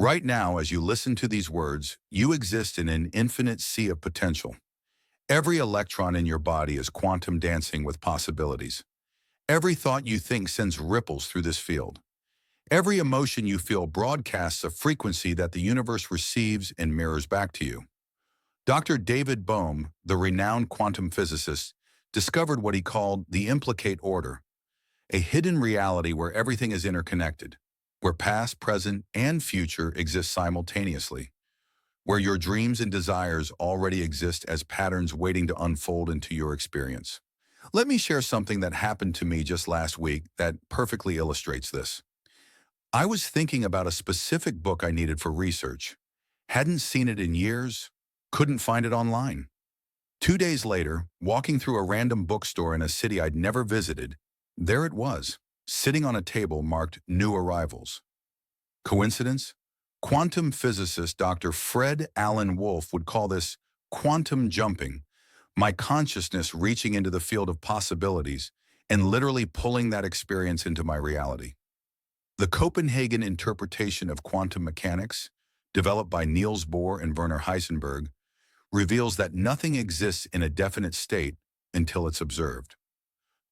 Right now, as you listen to these words, you exist in an infinite sea of potential. Every electron in your body is quantum dancing with possibilities. Every thought you think sends ripples through this field. Every emotion you feel broadcasts a frequency that the universe receives and mirrors back to you. Dr. David Bohm, the renowned quantum physicist, discovered what he called the implicate order, a hidden reality where everything is interconnected, where past, present, and future exist simultaneously, where your dreams and desires already exist as patterns waiting to unfold into your experience. Let me share something that happened to me just last week that perfectly illustrates this. I was thinking about a specific book I needed for research. Hadn't seen it in years, couldn't find it online. 2 days later, walking through a random bookstore in a city I'd never visited, there it was, sitting on a table marked New Arrivals. Coincidence? Quantum physicist Dr. Fred Alan Wolf would call this quantum jumping, my consciousness reaching into the field of possibilities and literally pulling that experience into my reality. The Copenhagen interpretation of quantum mechanics, developed by Niels Bohr and Werner Heisenberg, reveals that nothing exists in a definite state until it's observed.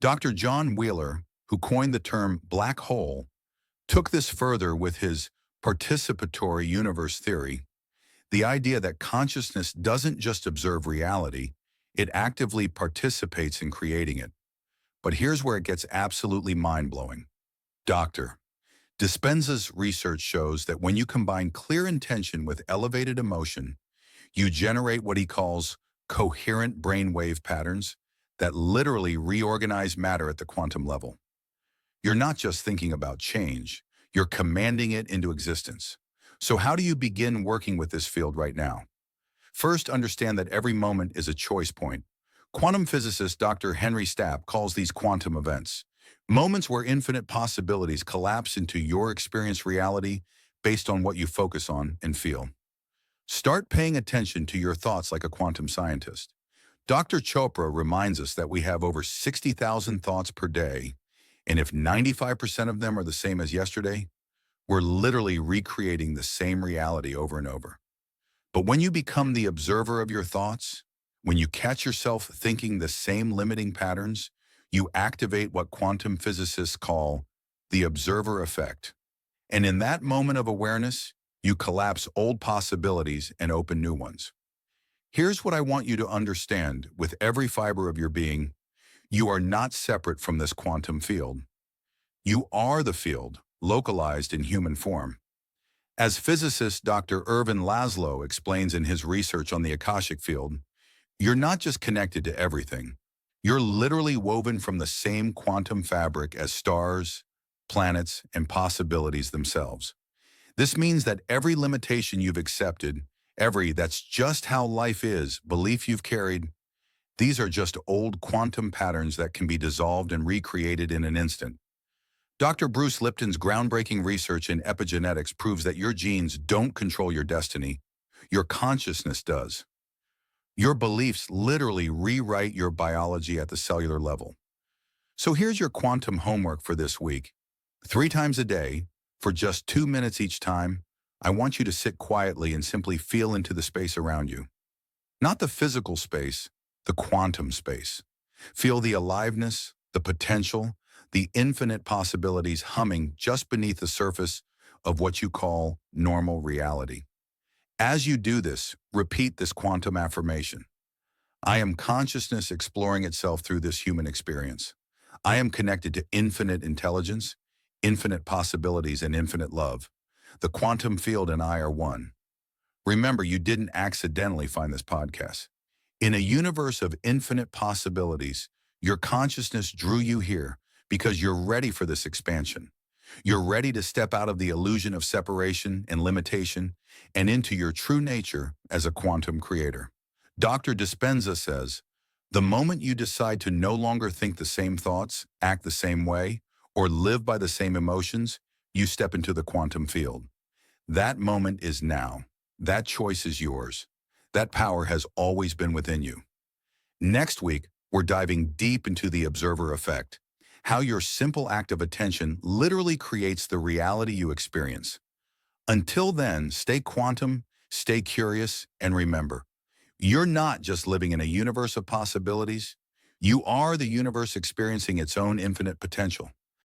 Dr. John Wheeler, who coined the term black hole, took this further with his participatory universe theory, the idea that consciousness doesn't just observe reality, it actively participates in creating it. But here's where it gets absolutely mind-blowing. Dr. Dispenza's research shows that when you combine clear intention with elevated emotion, you generate what he calls coherent brainwave patterns that literally reorganize matter at the quantum level. You're not just thinking about change, you're commanding it into existence. So how do you begin working with this field right now? First, understand that every moment is a choice point. Quantum physicist Dr. Henry Stapp calls these quantum events, moments where infinite possibilities collapse into your experienced reality based on what you focus on and feel. Start paying attention to your thoughts like a quantum scientist. Dr. Chopra reminds us that we have over 60,000 thoughts per day, and if 95% of them are the same as yesterday, we're literally recreating the same reality over and over. But when you become the observer of your thoughts, when you catch yourself thinking the same limiting patterns, you activate what quantum physicists call the observer effect. And in that moment of awareness, you collapse old possibilities and open new ones. Here's what I want you to understand with every fiber of your being. You are not separate from this quantum field. You are the field, localized in human form. As physicist Dr. Ervin Laszlo explains in his research on the Akashic field, you're not just connected to everything. You're literally woven from the same quantum fabric as stars, planets, and possibilities themselves. This means that every limitation you've accepted, every "that's just how life is" belief you've carried, these are just old quantum patterns that can be dissolved and recreated in an instant. Dr. Bruce Lipton's groundbreaking research in epigenetics proves that your genes don't control your destiny. Your consciousness does. Your beliefs literally rewrite your biology at the cellular level. So here's your quantum homework for this week. 3 times a day, for just 2 minutes each time, I want you to sit quietly and simply feel into the space around you. Not the physical space, the quantum space. Feel the aliveness, the potential, the infinite possibilities humming just beneath the surface of what you call normal reality. As you do this, repeat this quantum affirmation. I am consciousness exploring itself through this human experience. I am connected to infinite intelligence, infinite possibilities, and infinite love. The quantum field and I are one. Remember, you didn't accidentally find this podcast. In a universe of infinite possibilities, your consciousness drew you here because you're ready for this expansion. You're ready to step out of the illusion of separation and limitation and into your true nature as a quantum creator. Dr. Dispenza says, the moment you decide to no longer think the same thoughts, act the same way, or live by the same emotions, you step into the quantum field. That moment is now. That choice is yours. That power has always been within you. Next week, we're diving deep into the observer effect, how your simple act of attention literally creates the reality you experience. Until then, stay quantum, stay curious, and remember, you're not just living in a universe of possibilities. You are the universe experiencing its own infinite potential.